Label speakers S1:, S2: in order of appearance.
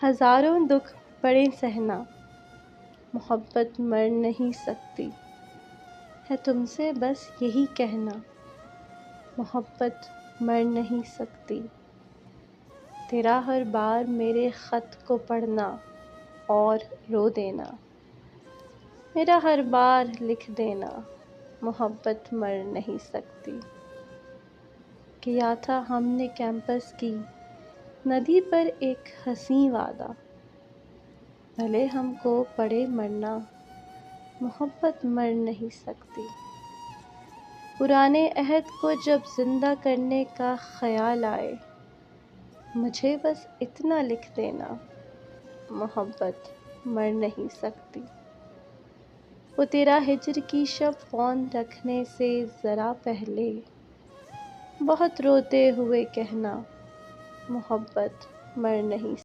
S1: ہزاروں دکھ پڑے سہنا، محبت مر نہیں سکتی، ہے تم سے بس یہی کہنا، محبت مر نہیں سکتی۔ تیرا ہر بار میرے خط کو پڑھنا اور رو دینا، میرا ہر بار لکھ دینا، محبت مر نہیں سکتی۔ کیا تھا ہم نے کیمپس کی ندی پر ایک حسین وعدہ، بھلے ہم کو پڑے مرنا، محبت مر نہیں سکتی۔ پرانے عہد کو جب زندہ کرنے کا خیال آئے، مجھے بس اتنا لکھ دینا، محبت مر نہیں سکتی۔ وہ تیرا ہجر کی شب فون رکھنے سے ذرا پہلے، بہت روتے ہوئے کہنا، محبت مر نہیں